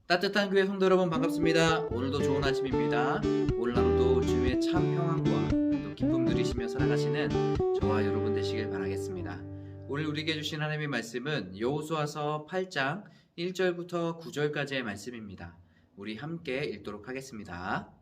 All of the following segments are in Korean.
따뜻한 교회 성도 여러분 반갑습니다. 오늘도 좋은 아침입니다. 오늘 하루도 주님의 참 평안과 또 기쁨 누리시며 살아가시는 저와 여러분 되시길 바라겠습니다. 오늘 우리에게 주신 하나님의 말씀은 여호수아서 8장 1절부터 9절까지의 말씀입니다. 우리 함께 읽도록 하겠습니다.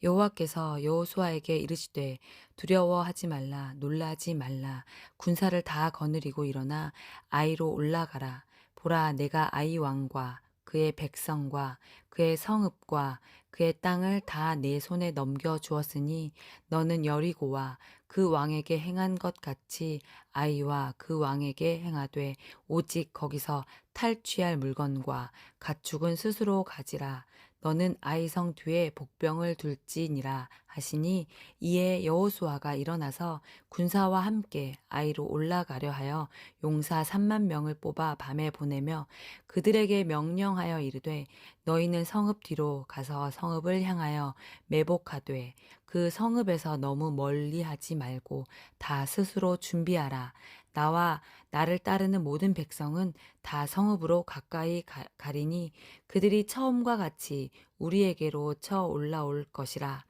여호와께서 여호수아에게 이르시되 두려워하지 말라 놀라지 말라 군사를 다 거느리고 일어나 아이로 올라가라. 보라, 내가 아이 왕과 그의 백성과 그의 성읍과 그의 땅을 다 내 손에 넘겨 주었으니 너는 여리고와 그 왕에게 행한 것 같이 아이와 그 왕에게 행하되 오직 거기서 탈취할 물건과 가축은 스스로 가지라. 너는 아이성 뒤에 복병을 둘지니라 하시니, 이에 여호수아가 일어나서 군사와 함께 아이로 올라가려 하여 용사 3만 명을 뽑아 밤에 보내며 그들에게 명령하여 이르되, 너희는 성읍 뒤로 가서 성읍을 향하여 매복하되 그 성읍에서 너무 멀리 하지 말고 다 스스로 준비하라. 나와 나를 따르는 모든 백성은 다 성읍으로 가까이 가리니 그들이 처음과 같이 우리에게로 쳐 올라올 것이라.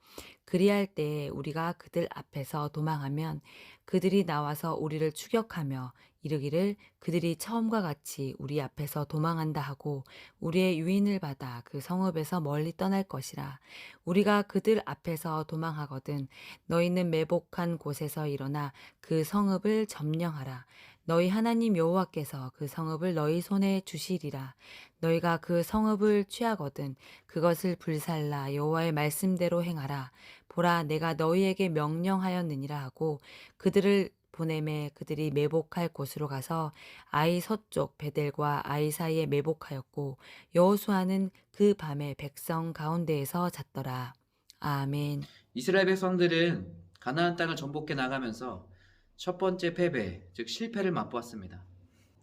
그리할 때에 우리가 그들 앞에서 도망하면 그들이 나와서 우리를 추격하며 이르기를, 그들이 처음과 같이 우리 앞에서 도망한다 하고 우리의 유인을 받아 그 성읍에서 멀리 떠날 것이라. 우리가 그들 앞에서 도망하거든 너희는 매복한 곳에서 일어나 그 성읍을 점령하라. 너희 하나님 여호와께서 그 성읍을 너희 손에 주시리라. 너희가 그 성읍을 취하거든 그것을 불살라 여호와의 말씀대로 행하라. 보라, 내가 너희에게 명령하였느니라 하고 그들을 보내매 그들이 매복할 곳으로 가서 아이 서쪽 베델과 아이 사이에 매복하였고 여호수아는 그 밤에 백성 가운데에서 잤더라. 아멘. 이스라엘 백성들은 가나안 땅을 정복해 나가면서 첫 번째 패배, 즉 실패를 맛보았습니다.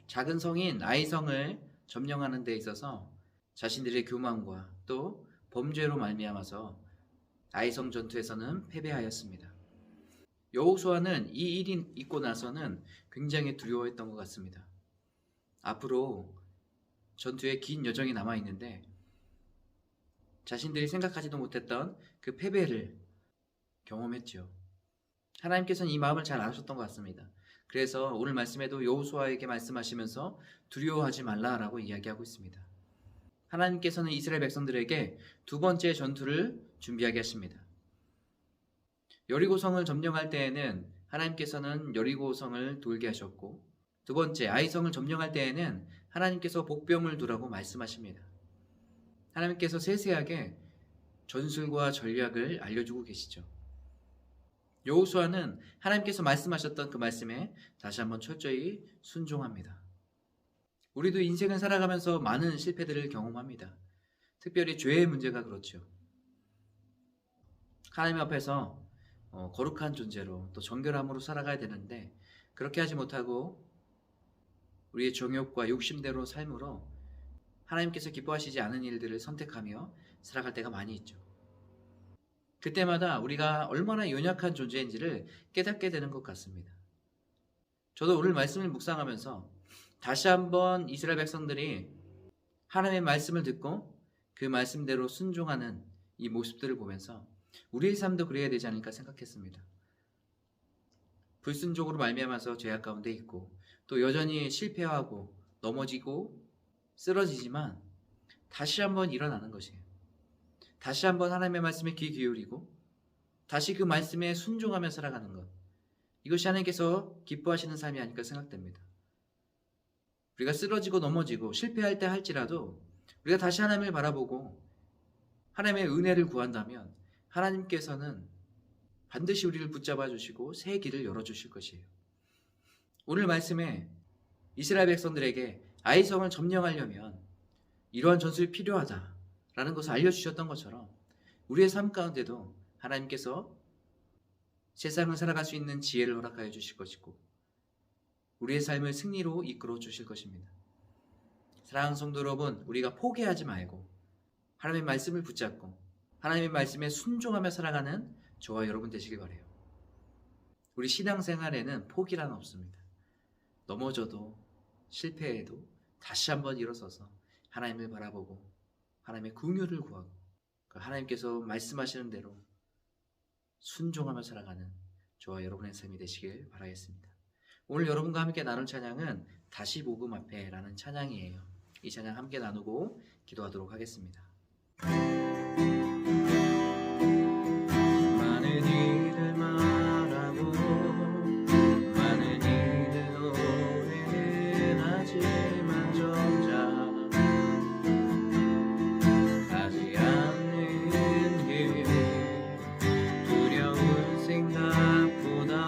작은 성인 아이성을 점령하는 데 있어서 자신들의 교만과 또 범죄로 말미암아서 아이성 전투에서는 패배하였습니다. 여호수아는 이 일이 있고 나서는 굉장히 두려워했던 것 같습니다. 앞으로 전투에 긴 여정이 남아 있는데 자신들이 생각하지도 못했던 그 패배를 경험했죠. 하나님께서는 이 마음을 잘 아셨던 것 같습니다. 그래서 오늘 말씀에도 여호수아에게 말씀하시면서 두려워하지 말라라고 이야기하고 있습니다. 하나님께서는 이스라엘 백성들에게 두 번째 전투를 준비하게 하십니다. 여리고성을 점령할 때에는 하나님께서는 여리고성을 돌게 하셨고, 두 번째 아이성을 점령할 때에는 하나님께서 복병을 두라고 말씀하십니다. 하나님께서 세세하게 전술과 전략을 알려주고 계시죠. 여호수아는 하나님께서 말씀하셨던 그 말씀에 다시 한번 철저히 순종합니다. 우리도 인생을 살아가면서 많은 실패들을 경험합니다. 특별히 죄의 문제가 그렇죠. 하나님 앞에서 거룩한 존재로 또 정결함으로 살아가야 되는데 그렇게 하지 못하고 우리의 정욕과 욕심대로 삶으로 하나님께서 기뻐하시지 않은 일들을 선택하며 살아갈 때가 많이 있죠. 그때마다 우리가 얼마나 연약한 존재인지를 깨닫게 되는 것 같습니다. 저도 오늘 말씀을 묵상하면서 다시 한번 이스라엘 백성들이 하나님의 말씀을 듣고 그 말씀대로 순종하는 이 모습들을 보면서 우리의 삶도 그래야 되지 않을까 생각했습니다. 불순종으로 말미암아서 죄악 가운데 있고 또 여전히 실패하고 넘어지고 쓰러지지만 다시 한번 일어나는 것이에요. 다시 한번 하나님의 말씀에 귀 기울이고 다시 그 말씀에 순종하며 살아가는 것, 이것이 하나님께서 기뻐하시는 삶이 아닐까 생각됩니다. 우리가 쓰러지고 넘어지고 실패할 때 할지라도 우리가 다시 하나님을 바라보고 하나님의 은혜를 구한다면 하나님께서는 반드시 우리를 붙잡아 주시고 새 길을 열어주실 것이에요. 오늘 말씀에 이스라엘 백성들에게 아이성을 점령하려면 이러한 전술이 필요하다라는 것을 알려주셨던 것처럼 우리의 삶 가운데도 하나님께서 세상을 살아갈 수 있는 지혜를 허락하여 주실 것이고 우리의 삶을 승리로 이끌어 주실 것입니다. 사랑하는 성도 여러분, 우리가 포기하지 말고 하나님의 말씀을 붙잡고 하나님의 말씀에 순종하며 살아가는 저와 여러분 되시길 바라요. 우리 신앙생활에는 포기란 없습니다. 넘어져도 실패해도 다시 한번 일어서서 하나님을 바라보고 하나님의 긍휼을 구하고 하나님께서 말씀하시는 대로 순종하며 살아가는 저와 여러분의 삶이 되시길 바라겠습니다. 오늘 여러분과 함께 나눌 찬양은 다시 복음 앞에라는 찬양이에요. 이 찬양 함께 나누고 기도하도록 하겠습니다. 많은 이들 말하고 많은 이들 노래는 하지만 정작 가지 않는 길 두려운 생각보다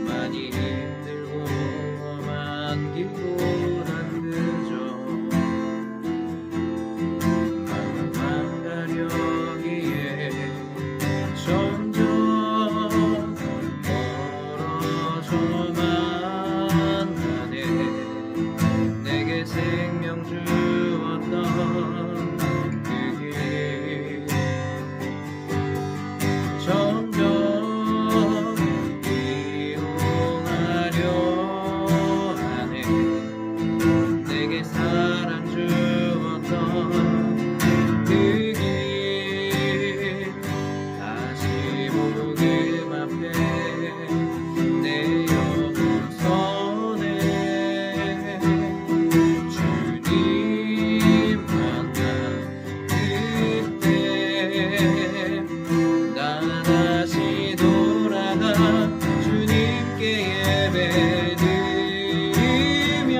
많이 힘들고 험한 길보단 그저 마음만 가려기에 점점 멀어져만 가네. 내게 생명 주었던 그 길 점점 이용하려 하네. 내게 사랑 주었던 그 길 다시 복음 앞에 내 영혼선에 주님 만나 그때 나 다시 돌아가 주님께 예배드리며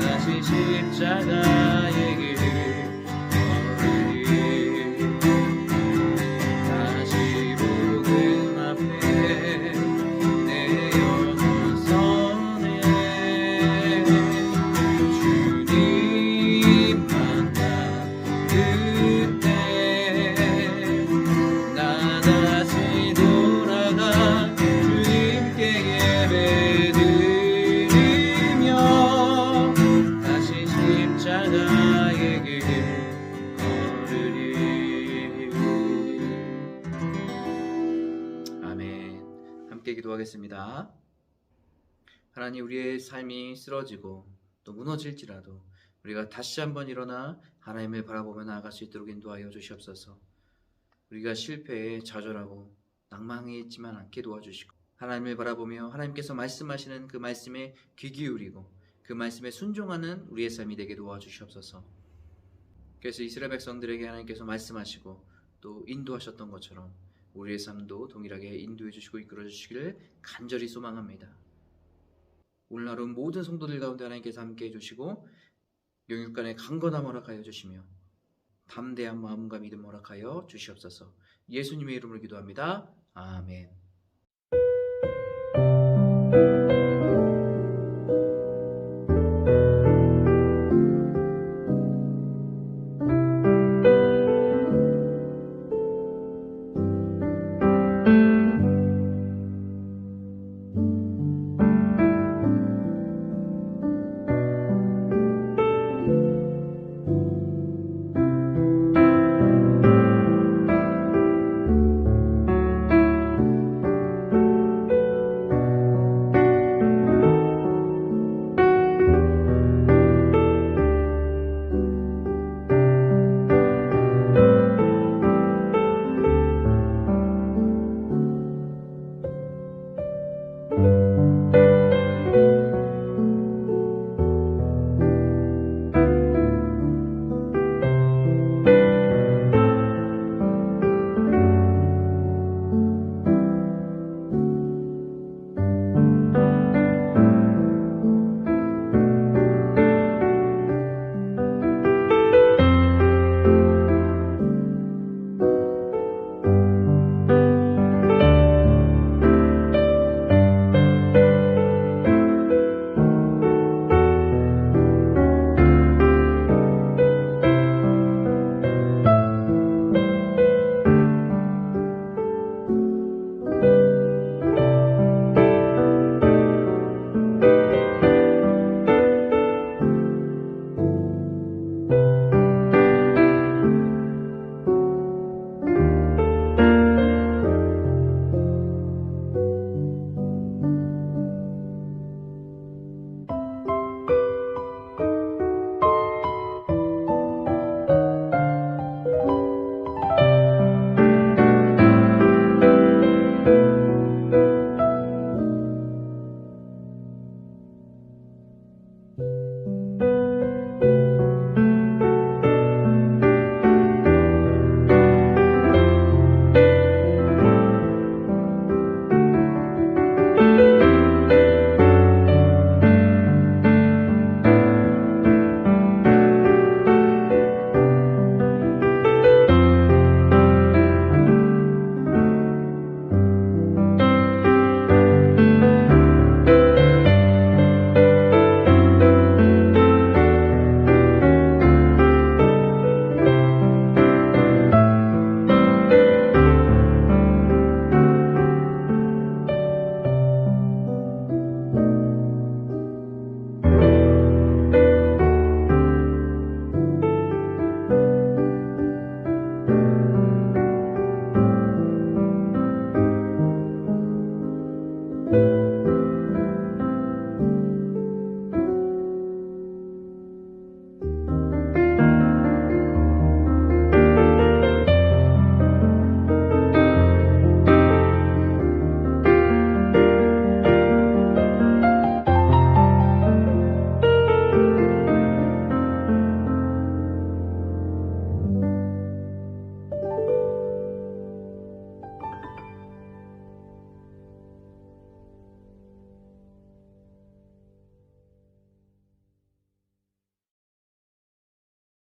다시 십자가의 길 걸으리. 다시 복음 앞에 내 영혼선에 주님 만나 그때 나 다시 돌아가 주님께 예배드리며 다시 십자가의 길 걸으리. 아멘. 함께 기도하겠습니다. 하나님, 우리의 삶이 쓰러지고 또 무너질지라도 우리가 다시 한번 일어나 하나님을 바라보며 나아갈 수 있도록 인도하여 주시옵소서. 우리가 실패에 좌절하고 낭망해 있지만 않게 도와주시고 하나님을 바라보며 하나님께서 말씀하시는 그 말씀에 귀 기울이고 그 말씀에 순종하는 우리의 삶이 되게 도와주시옵소서. 그래서 이스라엘 백성들에게 하나님께서 말씀하시고 또 인도하셨던 것처럼 우리의 삶도 동일하게 인도해 주시고 이끌어 주시기를 간절히 소망합니다. 오늘 하루 모든 성도들 가운데 하나님께서 함께 해주시고 영육간의 강건함 허락하여 주시며 담대한 마음과 믿음 허락하여 주시옵소서. 예수님의 이름으로 기도합니다. 아멘.